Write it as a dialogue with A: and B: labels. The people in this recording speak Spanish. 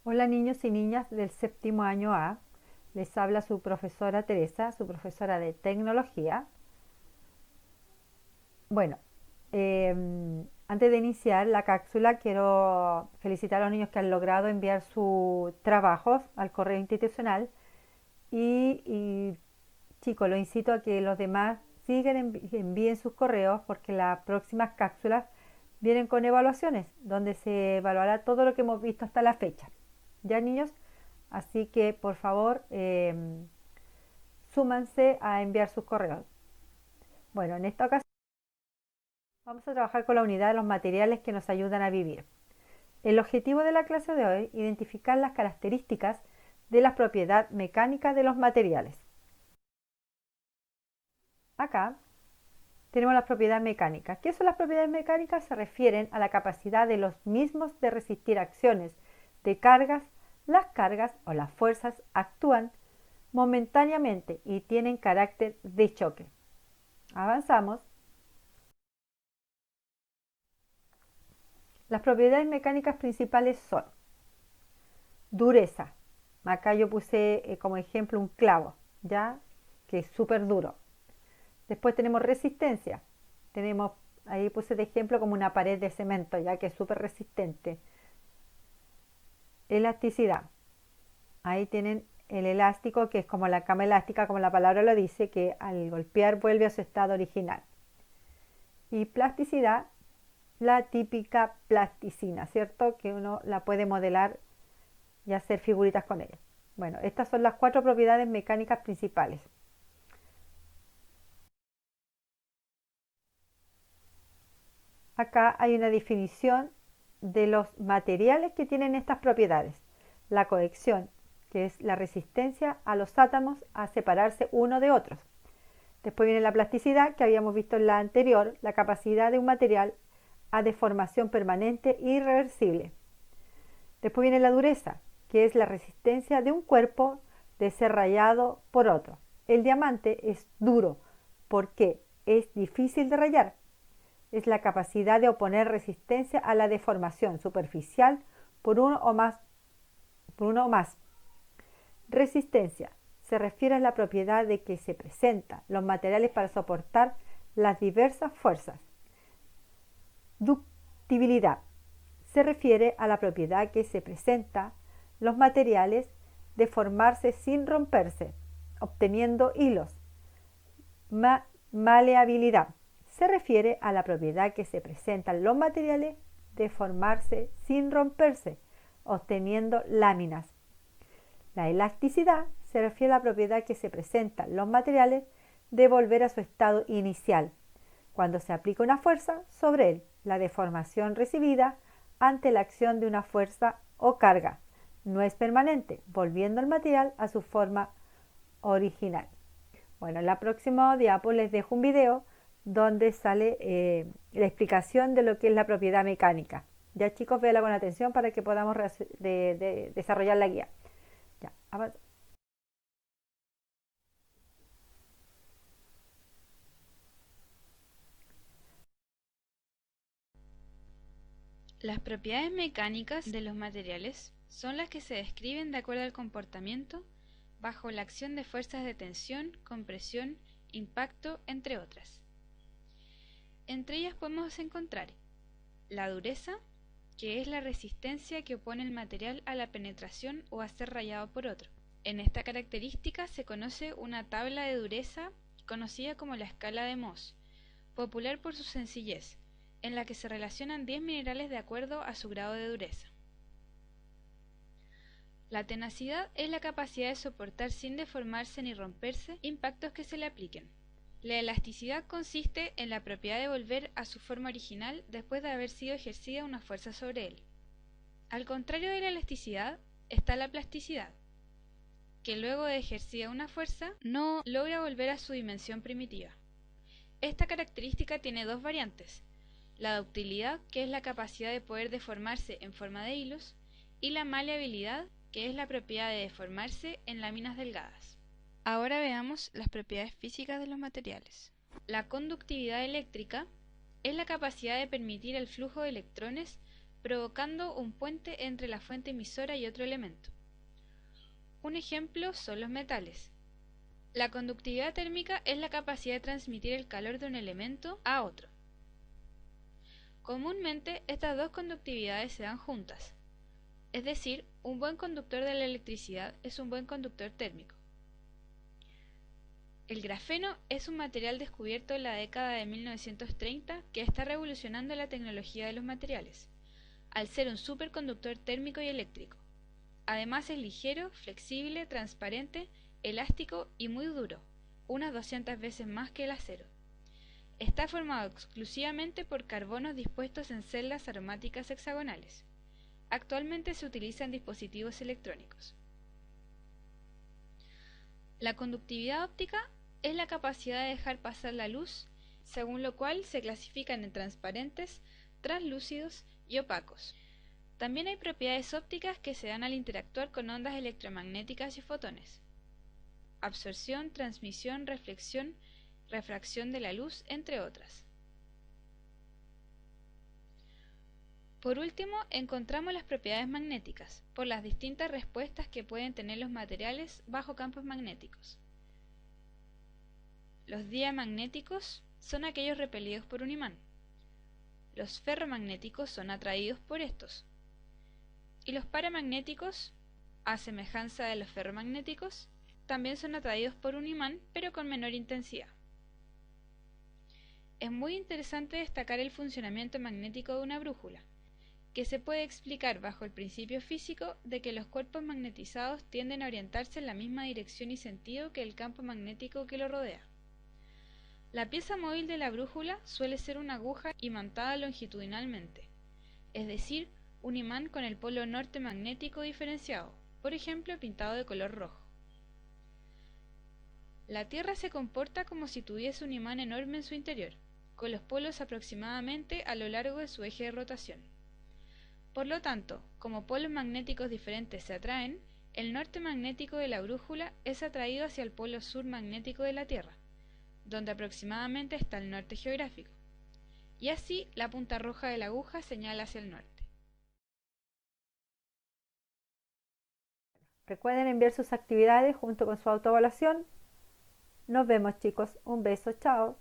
A: Hola niños y niñas del séptimo año A, les habla su profesora Teresa, su profesora de tecnología. Bueno, antes de iniciar la cápsula quiero felicitar a los niños que han logrado enviar sus trabajos al correo institucional y chicos, los incito a que los demás sigan envíen sus correos porque las próximas cápsulas vienen con evaluaciones donde se evaluará todo lo que hemos visto hasta la fecha. ¿Ya niños? Así que por favor súmanse a enviar sus correos. Bueno, en esta ocasión vamos a trabajar con la unidad de los materiales que nos ayudan a vivir. El objetivo de la clase de hoy es identificar las características de la propiedad mecánica de los materiales. Acá tenemos las propiedades mecánicas. ¿Qué son las propiedades mecánicas? Se refieren a la capacidad de los mismos de resistir acciones de cargas. Las cargas o las fuerzas actúan momentáneamente y tienen carácter de choque. Avanzamos. Las propiedades mecánicas principales son dureza. Acá yo puse como ejemplo un clavo, ya que es súper duro. Después tenemos resistencia. Tenemos, ahí puse de ejemplo como una pared de cemento, ya que es súper resistente. Elasticidad. Ahí tienen el elástico, que es como la cama elástica, como la palabra lo dice, que al golpear vuelve a su estado original. Y plasticidad, la típica plasticina, ¿cierto? Que uno la puede modelar y hacer figuritas con ella. Bueno, estas son las 4 propiedades mecánicas principales. Acá hay una definición de los materiales que tienen estas propiedades. La cohesión, que es la resistencia a los átomos a separarse uno de otros. Después viene la plasticidad, que habíamos visto en la anterior, la capacidad de un material a deformación permanente e irreversible. Después viene la dureza, que es la resistencia de un cuerpo de ser rayado por otro. El diamante es duro porque es difícil de rayar. Es la capacidad de oponer resistencia a la deformación superficial por uno o más. Resistencia se refiere a la propiedad de que se presentan los materiales para soportar las diversas fuerzas. Ductibilidad se refiere a la propiedad que se presenta los materiales de formarse sin romperse, obteniendo hilos. Maleabilidad se refiere a la propiedad que se presentan los materiales de formarse sin romperse, obteniendo láminas. La elasticidad se refiere a la propiedad que se presentan los materiales de volver a su estado inicial, cuando se aplica una fuerza sobre él, la deformación recibida ante la acción de una fuerza o carga. No es permanente, volviendo el material a su forma original. Bueno, en la próxima diapo les dejo un video donde sale la explicación de lo que es la propiedad mecánica. Ya chicos, véanla con atención para que podamos desarrollar la guía. Ya,
B: Las propiedades mecánicas de los materiales son las que se describen de acuerdo al comportamiento bajo la acción de fuerzas de tensión, compresión, impacto, entre otras. Entre ellas podemos encontrar la dureza, que es la resistencia que opone el material a la penetración o a ser rayado por otro. En esta característica se conoce una tabla de dureza conocida como la escala de Mohs, popular por su sencillez, en la que se relacionan 10 minerales de acuerdo a su grado de dureza. La tenacidad es la capacidad de soportar sin deformarse ni romperse impactos que se le apliquen. La elasticidad consiste en la propiedad de volver a su forma original después de haber sido ejercida una fuerza sobre él. Al contrario de la elasticidad está la plasticidad, que luego de ejercida una fuerza no logra volver a su dimensión primitiva. Esta característica tiene dos variantes: la ductilidad, que es la capacidad de poder deformarse en forma de hilos, y la maleabilidad, que es la propiedad de deformarse en láminas delgadas. Ahora veamos las propiedades físicas de los materiales. La conductividad eléctrica es la capacidad de permitir el flujo de electrones provocando un puente entre la fuente emisora y otro elemento. Un ejemplo son los metales. La conductividad térmica es la capacidad de transmitir el calor de un elemento a otro. Comúnmente, estas dos conductividades se dan juntas, es decir, un buen conductor de la electricidad es un buen conductor térmico. El grafeno es un material descubierto en la década de 1930 que está revolucionando la tecnología de los materiales, al ser un superconductor térmico y eléctrico. Además es ligero, flexible, transparente, elástico y muy duro, unas 200 veces más que el acero. Está formado exclusivamente por carbonos dispuestos en celdas aromáticas hexagonales. Actualmente se utiliza en dispositivos electrónicos. La conductividad óptica es la capacidad de dejar pasar la luz, según lo cual se clasifican en transparentes, translúcidos y opacos. También hay propiedades ópticas que se dan al interactuar con ondas electromagnéticas y fotones. Absorción, transmisión, reflexión, refracción de la luz, entre otras. Por último, encontramos las propiedades magnéticas, por las distintas respuestas que pueden tener los materiales bajo campos magnéticos. Los diamagnéticos son aquellos repelidos por un imán. Los ferromagnéticos son atraídos por estos. Y los paramagnéticos, a semejanza de los ferromagnéticos, también son atraídos por un imán, pero con menor intensidad. Es muy interesante destacar el funcionamiento magnético de una brújula, que se puede explicar bajo el principio físico de que los cuerpos magnetizados tienden a orientarse en la misma dirección y sentido que el campo magnético que lo rodea. La pieza móvil de la brújula suele ser una aguja imantada longitudinalmente, es decir, un imán con el polo norte magnético diferenciado, por ejemplo pintado de color rojo. La Tierra se comporta como si tuviese un imán enorme en su interior, con los polos aproximadamente a lo largo de su eje de rotación. Por lo tanto, como polos magnéticos diferentes se atraen, el norte magnético de la brújula es atraído hacia el polo sur magnético de la Tierra, donde aproximadamente está el norte geográfico, y así la punta roja de la aguja señala hacia el norte.
A: Recuerden enviar sus actividades junto con su autoevaluación. Nos vemos, chicos. Un beso, chao.